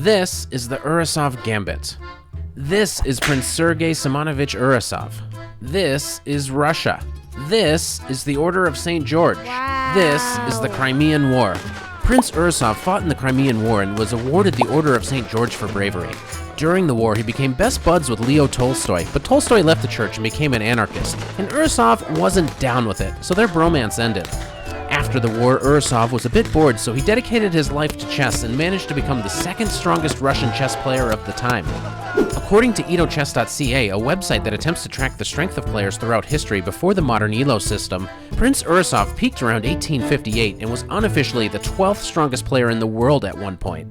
This is the Urusov Gambit. This is Prince Sergei Simonovich Urusov. This is Russia. This is the Order of St. George. Wow. This is the Crimean War. Prince Urusov fought in the Crimean War and was awarded the Order of St. George for bravery. During the war, he became best buds with Leo Tolstoy, but Tolstoy left the church and became an anarchist, and Urusov wasn't down with it, so their bromance ended. After the war, Urusov was a bit bored, so he dedicated his life to chess and managed to become the second strongest Russian chess player of the time. According to EloChess.ca, a website that attempts to track the strength of players throughout history before the modern Elo system, Prince Urusov peaked around 1858 and was unofficially the 12th strongest player in the world at one point.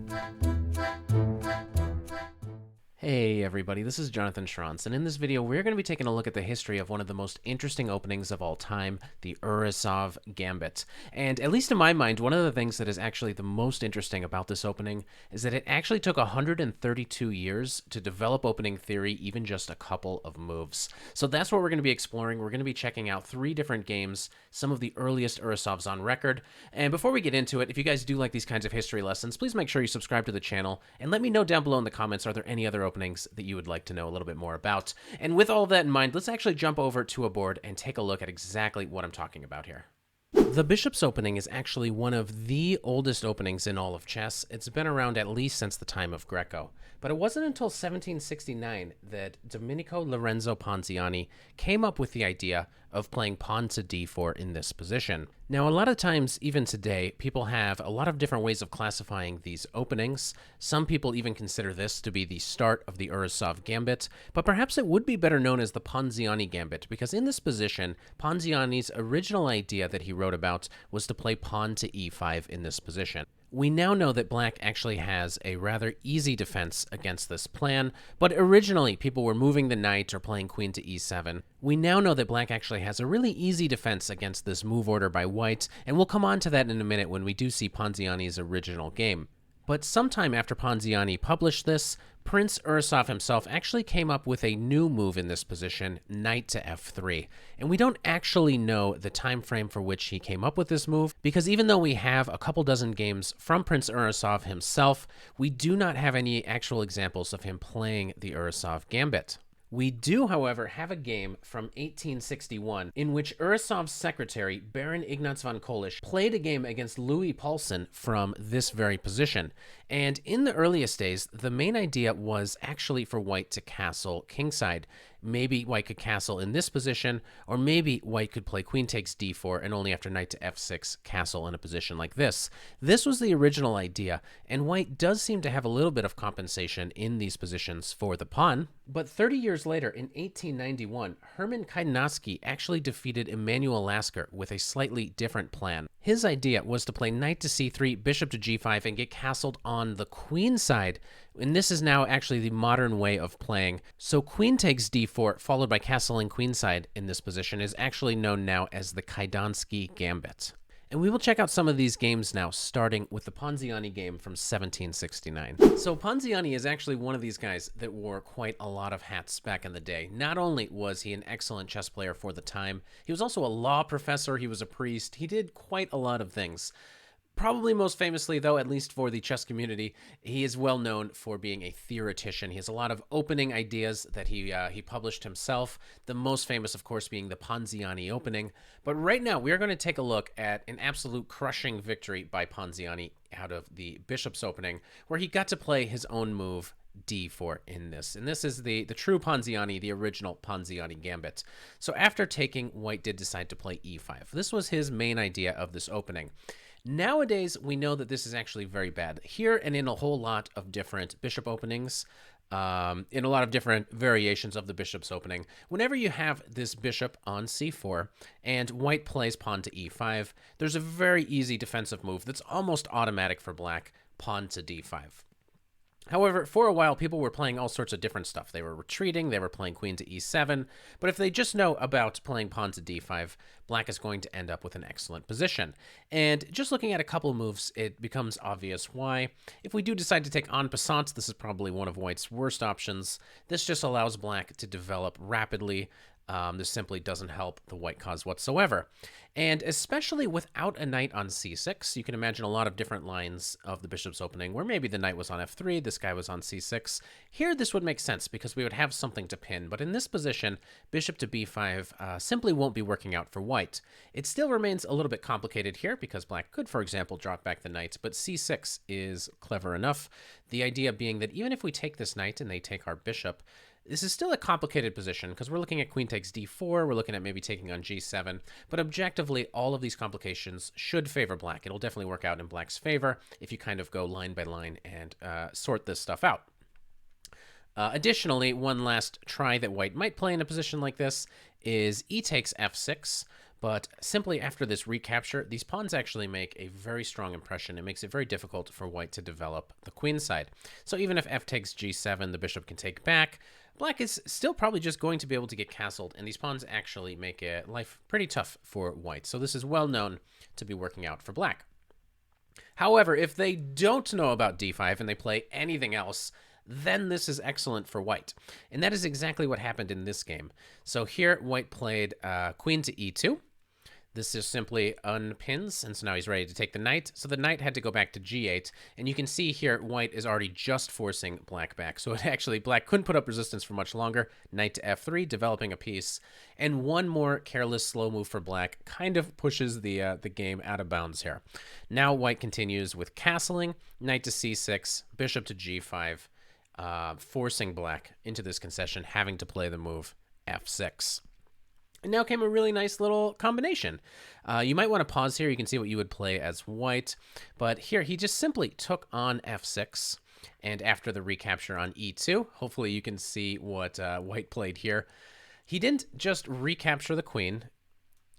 Hey everybody, this is Jonathan Schrantz, and in this video we're going to be taking a look at the history of one of the most interesting openings of all time, the Urusov Gambit. And at least in my mind, one of the things that is actually the most interesting about this opening is that it actually took 132 years to develop opening theory, even just a couple of moves. So that's what we're going to be exploring. We're going to be checking out 3 different games, some of the earliest Urusovs on record. And before we get into it, if you guys do like these kinds of history lessons, please make sure you subscribe to the channel, and let me know down below in the comments, are there any other openings that you would like to know a little bit more about. And with all of that in mind, let's actually jump over to a board and take a look at exactly what I'm talking about here. The Bishop's opening is actually one of the oldest openings in all of chess. It's been around at least since the time of Greco. But it wasn't until 1769 that Domenico Lorenzo Ponziani came up with the idea of playing pawn to d4 in this position. Now, a lot of times, even today, people have a lot of different ways of classifying these openings. Some people even consider this to be the start of the Urusov Gambit, but perhaps it would be better known as the Ponziani Gambit, because in this position, Ponziani's original idea that he wrote about was to play pawn to e5 in this position. We now know that black actually has a rather easy defense against this plan, but originally people were moving the knight or playing queen to e7. We now know that black actually has a really easy defense against this move order by white, and we'll come on to that in a minute when we do see Ponziani's original game. But sometime after Ponziani published this, Prince Urusov himself actually came up with a new move in this position, knight to f3. And we don't actually know the time frame for which he came up with this move, because even though we have a couple dozen games from Prince Urusov himself, we do not have any actual examples of him playing the Urusov Gambit. We do, however, have a game from 1861 in which Urusov's secretary, Baron Ignatz von Kolisch, played a game against Louis Paulsen from this very position. And in the earliest days, the main idea was actually for white to castle kingside. Maybe white could castle in this position, or maybe white could play queen takes d4 and only after knight to f6 castle in a position like this. This was the original idea, and white does seem to have a little bit of compensation in these positions for the pawn. But 30 years later, in 1891, Hermann Keidansky actually defeated Emanuel Lasker with a slightly different plan. His idea was to play knight to c3, bishop to g5, and get castled on the queen side. And this is now actually the modern way of playing. So queen takes d4, followed by castling queenside in this position, is actually known now as the Keidansky Gambit. And we will check out some of these games now, starting with the Ponziani game from 1769. So Ponziani is actually one of these guys that wore quite a lot of hats back in the day. Not only was he an excellent chess player for the time, he was also a law professor, he was a priest, he did quite a lot of things. Probably most famously, though, at least for the chess community, he is well known for being a theoretician. He has a lot of opening ideas that he published himself, the most famous, of course, being the Ponziani opening. But right now, we are going to take a look at an absolute crushing victory by Ponziani out of the Bishop's opening, where he got to play his own move, d4 in this. And this is the true Ponziani, the original Ponziani Gambit. So after taking, white did decide to play e5. This was his main idea of this opening. Nowadays, we know that this is actually very bad. Here and in a whole lot of different bishop openings, in a lot of different variations of the bishop's opening, whenever you have this bishop on c4 and white plays pawn to e5, there's a very easy defensive move that's almost automatic for black, pawn to d5. However, for a while, people were playing all sorts of different stuff. They were retreating, they were playing queen to e7, but if they just know about playing pawn to d5, black is going to end up with an excellent position. And just looking at a couple moves, it becomes obvious why. If we do decide to take en passant, this is probably one of white's worst options. This just allows black to develop rapidly This simply doesn't help the white cause whatsoever. And especially without a knight on c6, you can imagine a lot of different lines of the bishop's opening where maybe the knight was on f3, this guy was on c6. Here, this would make sense because we would have something to pin. But in this position, bishop to b5 simply won't be working out for white. It still remains a little bit complicated here because black could, for example, drop back the knight, but c6 is clever enough. The idea being that even if we take this knight and they take our bishop, this is still a complicated position because we're looking at queen takes d4, we're looking at maybe taking on g7, but objectively, all of these complications should favor black. It'll definitely work out in black's favor if you kind of go line by line and sort this stuff out. Additionally, one last try that white might play in a position like this is e takes f6, but simply after this recapture, these pawns actually make a very strong impression. It makes it very difficult for white to develop the queen side. So even if f takes g7, the bishop can take back. Black is still probably just going to be able to get castled, and these pawns actually make life pretty tough for white. So this is well known to be working out for black. However, if they don't know about d5 and they play anything else, then this is excellent for white. And that is exactly what happened in this game. So here, white played queen to e2. This just simply unpins, and so now he's ready to take the knight. So the knight had to go back to g8, and you can see here white is already just forcing black back. So it actually, black couldn't put up resistance for much longer. Knight to f3, developing a piece, and one more careless slow move for black kind of pushes the game out of bounds here. Now white continues with castling, knight to c6, bishop to g5, forcing black into this concession, having to play the move f6. And now came a really nice little combination. You might want to pause here. You can see what you would play as white. But here, he just simply took on f6. And after the recapture on e2, hopefully you can see what white played here. He didn't just recapture the queen.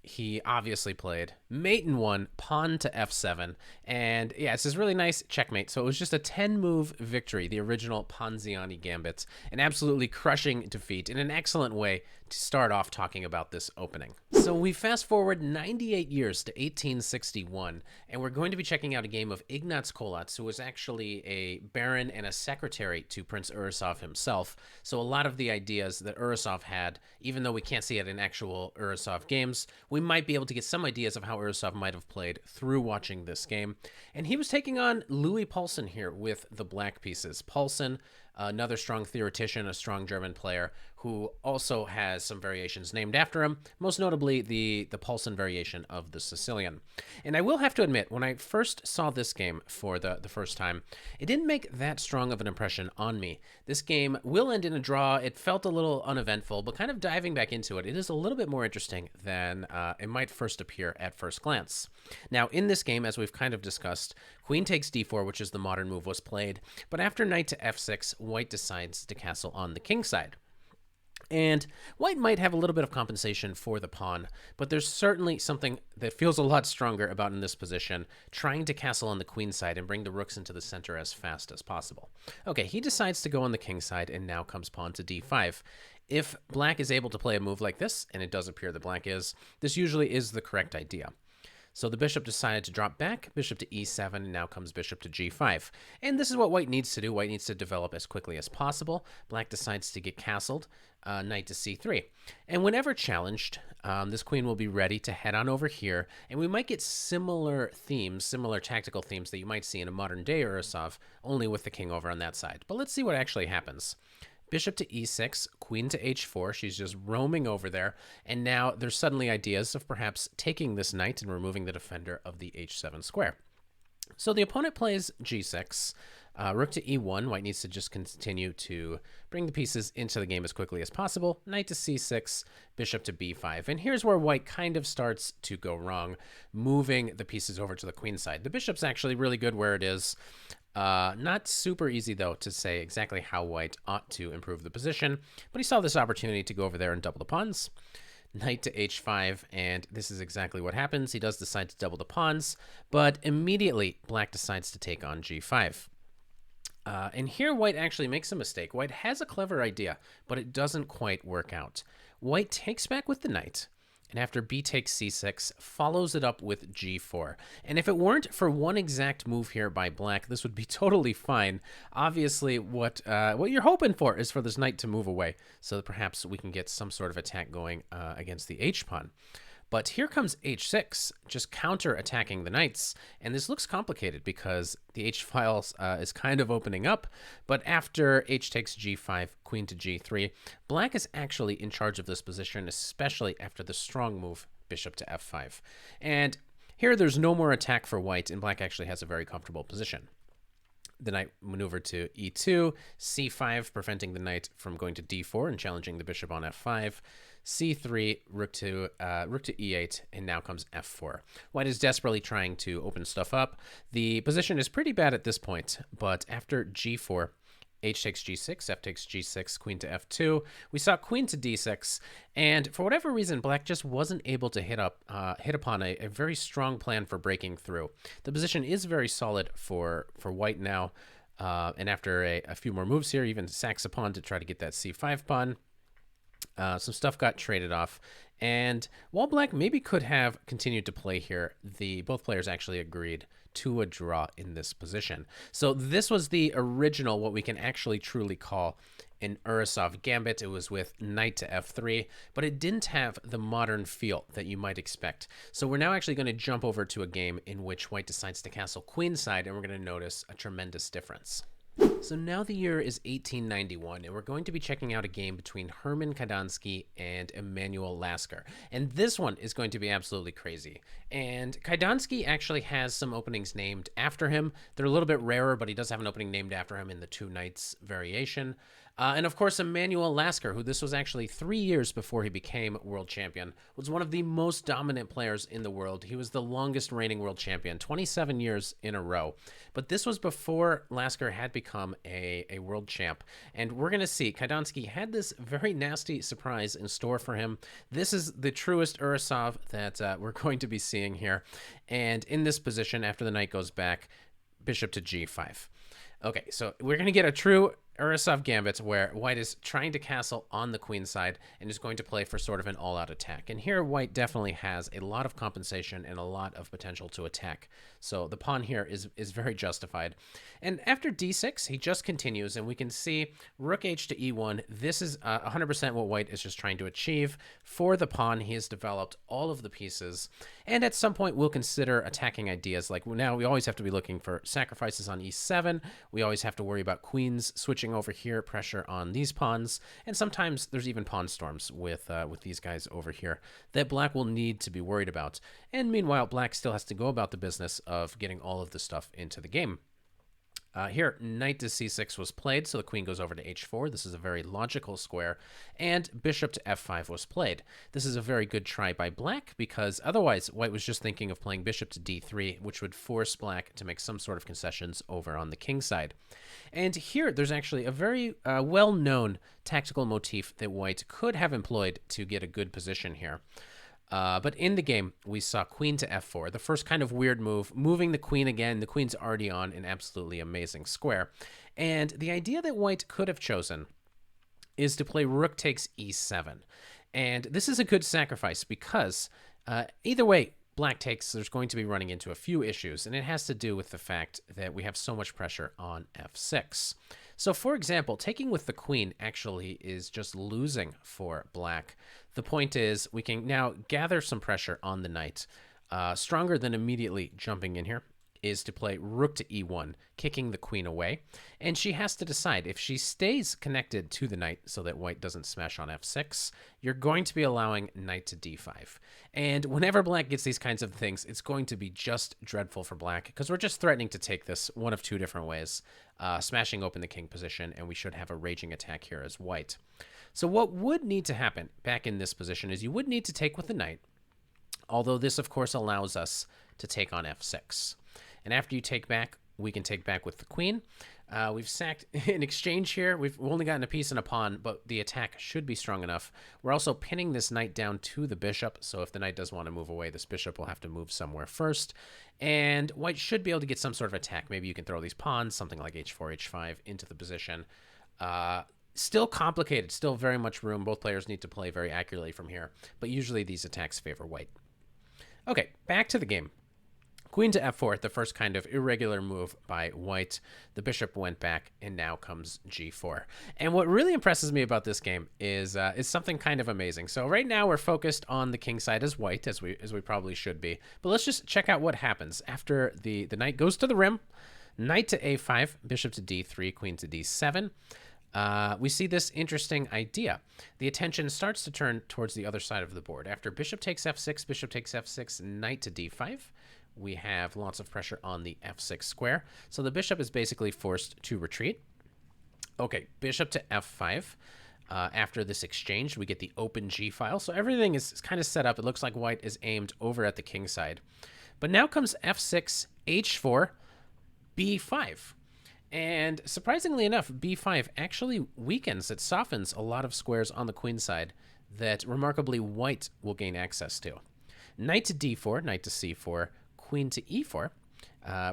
He obviously played mate in 1, pawn to f7, and yeah, it's this really nice checkmate. So it was just a 10-move victory, the original Ponziani Gambit, an absolutely crushing defeat in an excellent way to start off talking about this opening. So we fast forward 98 years to 1861, and we're going to be checking out a game of Ignatz, who was actually a baron and a secretary to Prince Urusov himself. So a lot of the ideas that Urusov had, even though we can't see it in actual Urusov games, we might be able to get some ideas of how Urusov might have played through watching this game. And he was taking on Louis Paulsen here with the black pieces. Paulsen, another strong theoretician, a strong German player, who also has some variations named after him, most notably the Paulsen variation of the Sicilian. And I will have to admit, when I first saw this game for the first time, it didn't make that strong of an impression on me. This game will end in a draw. It felt a little uneventful, but kind of diving back into it, it is a little bit more interesting than it might first appear at first glance. Now, in this game, as we've kind of discussed, queen takes d4, which is the modern move, was played, but after knight to f6, white decides to castle on the king side. And white might have a little bit of compensation for the pawn, but there's certainly something that feels a lot stronger about in this position, trying to castle on the queen side and bring the rooks into the center as fast as possible. Okay, he decides to go on the king side, and now comes pawn to d5. If black is able to play a move like this, and it does appear that black is, this usually is the correct idea. So the bishop decided to drop back, bishop to e7, and now comes bishop to g5. And this is what white needs to do. White needs to develop as quickly as possible. Black decides to get castled, knight to c3. And whenever challenged, this queen will be ready to head on over here, and we might get similar themes, similar tactical themes that you might see in a modern-day Urusov, only with the king over on that side. But let's see what actually happens. Bishop to e6, queen to h4. She's just roaming over there. And now there's suddenly ideas of perhaps taking this knight and removing the defender of the h7 square. So the opponent plays g6, rook to e1. White needs to just continue to bring the pieces into the game as quickly as possible. Knight to c6, bishop to b5. And here's where white kind of starts to go wrong, moving the pieces over to the queen side. The bishop's actually really good where it is. Not super easy, though, to say exactly how white ought to improve the position, but he saw this opportunity to go over there and double the pawns. Knight to h5, and this is exactly what happens. He does decide to double the pawns, but immediately black decides to take on g5. And here white actually makes a mistake. White has a clever idea, but it doesn't quite work out. White takes back with the knight, And after b takes c6, follows it up with g4. And if it weren't for one exact move here by black, this would be totally fine. Obviously, what you're hoping for is for this knight to move away, so that perhaps we can get some sort of attack going against the h-pawn. But here comes h6, just counter-attacking the knights, and this looks complicated because the h-file is kind of opening up, but after h takes g5, queen to g3, black is actually in charge of this position, especially after the strong move, bishop to f5. And here there's no more attack for white, and black actually has a very comfortable position. The knight maneuvered to e2, c5, preventing the knight from going to d4 and challenging the bishop on f5, c3, rook to e8, and now comes f4. White is desperately trying to open stuff up. The position is pretty bad at this point, but after g4, h takes g6, f takes g6, queen to f2. We saw queen to d6, and for whatever reason, black just wasn't able to hit upon a very strong plan for breaking through. The position is very solid for white now, and after a few more moves here, even sacks a pawn to try to get that c5 pawn. Some stuff got traded off, and while black maybe could have continued to play here, both players actually agreed to a draw in this position. So this was the original, what we can actually truly call an Urusov Gambit. It was with knight to f3, but it didn't have the modern feel that you might expect. So we're now actually going to jump over to a game in which white decides to castle queenside, and we're going to notice a tremendous difference. So now the year is 1891, and we're going to be checking out a game between Hermann Keidansky and Emanuel Lasker. And this one is going to be absolutely crazy. And Keidansky actually has some openings named after him. They're a little bit rarer, but he does have an opening named after him in the two knights variation. And of course, Emanuel Lasker, who this was actually 3 years before he became world champion, was one of the most dominant players in the world. He was the longest reigning world champion, 27 years in a row. But this was before Lasker had become a world champ. And we're going to see Keidansky had this very nasty surprise in store for him. This is the truest Urusov that we're going to be seeing here. And in this position, after the knight goes back, bishop to g5. Okay, so we're going to get a true Urusov Gambit where white is trying to castle on the queen side and is going to play for sort of an all-out attack. And here white definitely has a lot of compensation and a lot of potential to attack. So the pawn here is very justified. And after d6, he just continues, and we can see rook h to e1. This is 100% what white is just trying to achieve. For the pawn, he has developed all of the pieces. And at some point, we'll consider attacking ideas. Like now, we always have to be looking for sacrifices on e7. We always have to worry about queens switching over here, pressure on these pawns, and sometimes there's even pawn storms with these guys over here that black will need to be worried about. And meanwhile, black still has to go about the business of getting all of the stuff into the game. Here, knight to c6 was played, so the queen goes over to h4. This is a very logical square, and bishop to f5 was played. This is a very good try by black, because otherwise white was just thinking of playing bishop to d3, which would force black to make some sort of concessions over on the king side. And here, there's actually a very well-known tactical motif that white could have employed to get a good position here. But in the game, we saw queen to f4, the first kind of weird move, moving the queen again. The queen's already on an absolutely amazing square. And the idea that white could have chosen is to play rook takes e7. And this is a good sacrifice because either way, black takes, there's going to be running into a few issues, and it has to do with the fact that we have so much pressure on f6. So, for example, taking with the queen actually is just losing for black. The point is we can now gather some pressure on the knight. Stronger than immediately jumping in here is to play rook to e1, kicking the queen away. And she has to decide if she stays connected to the knight so that white doesn't smash on f6, you're going to be allowing knight to d5. And whenever black gets these kinds of things, it's going to be just dreadful for black because we're just threatening to take this one of two different ways, smashing open the king position, and we should have a raging attack here as white. So what would need to happen back in this position is you would need to take with the knight, although this, of course, allows us to take on f6. And after you take back, we can take back with the queen. We've sacked in exchange here. We've only gotten a piece and a pawn, but the attack should be strong enough. We're also pinning this knight down to the bishop, so if the knight does want to move away, this bishop will have to move somewhere first. And white should be able to get some sort of attack. Maybe you can throw these pawns, something like h4, h5, into the position. Still complicated, still very much room. Both players need to play very accurately from here, but usually these attacks favor white. Okay, back to the game. Queen to f4, the first kind of irregular move by white. The bishop went back, and now comes g4. And what really impresses me about this game is something kind of amazing. So right now we're focused on the king side as white, as we probably should be. But let's just check out what happens after the knight goes to the rim. Knight to a5, bishop to d3, queen to d7. We see this interesting idea. The attention starts to turn towards the other side of the board. After bishop takes f6, knight to d5. We have lots of pressure on the f6 square. So the bishop is basically forced to retreat. Okay, bishop to f5. After this exchange, we get the open g file. So everything is kind of set up. It looks like white is aimed over at the king side. But now comes f6, h4, b5. And surprisingly enough, b5 actually weakens. It softens a lot of squares on the queen side that remarkably white will gain access to. Knight to d4, knight to c4, queen to e4.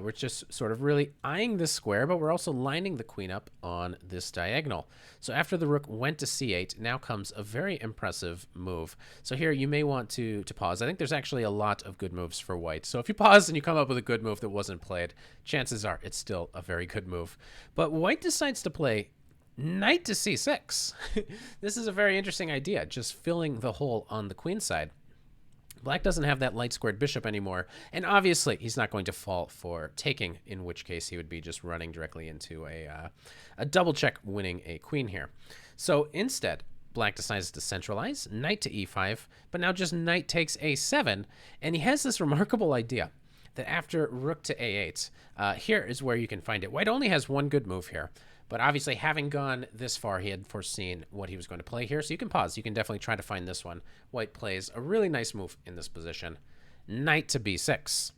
We're just sort of really eyeing this square, but we're also lining the queen up on this diagonal. So after the rook went to c8, now comes a very impressive move. So here you may want to pause. I think there's actually a lot of good moves for white. So if you pause and you come up with a good move that wasn't played, chances are it's still a very good move. But white decides to play knight to c6. This is a very interesting idea, just filling the hole on the queen side. Black doesn't have that light squared bishop anymore, and obviously he's not going to fall for taking, in which case he would be just running directly into a double check, winning a queen here. So instead, Black decides to centralize, knight to e5, but now just knight takes a7, and he has this remarkable idea that after rook to a8, here is where you can find it. White only has one good move here. But obviously, having gone this far, he had foreseen what he was going to play here. So you can pause. You can definitely try to find this one. White plays a really nice move in this position. Knight to b6.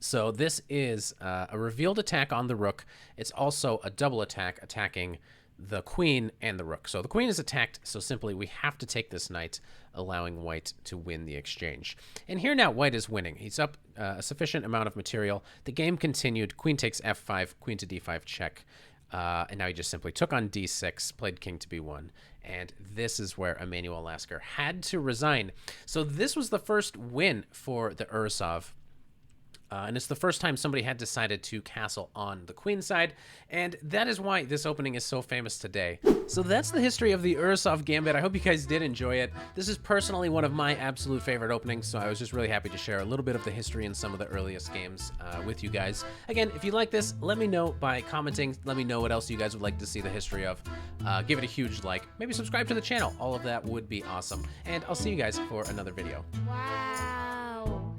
So this is a revealed attack on the rook. It's also a double attack, attacking the queen and the rook. So the queen is attacked, so simply we have to take this knight, allowing white to win the exchange. And here now white is winning. He's up a sufficient amount of material. The game continued. Queen takes f5, queen to d5 check. And now he just simply took on d6, played king to b1, and this is where Emanuel Lasker had to resign. So this was the first win for the Urusov. And it's the first time somebody had decided to castle on the queen side, and that is why this opening is so famous today. So that's the history of the Urusov Gambit. I hope you guys did enjoy it. This is personally one of my absolute favorite openings, so I was just really happy to share a little bit of the history in some of the earliest games with you guys. Again, if you like this, let me know by commenting. Let me know what else you guys would like to see the history of. Give it a huge like. Maybe subscribe to the channel. All of that would be awesome. And I'll see you guys for another video. Wow.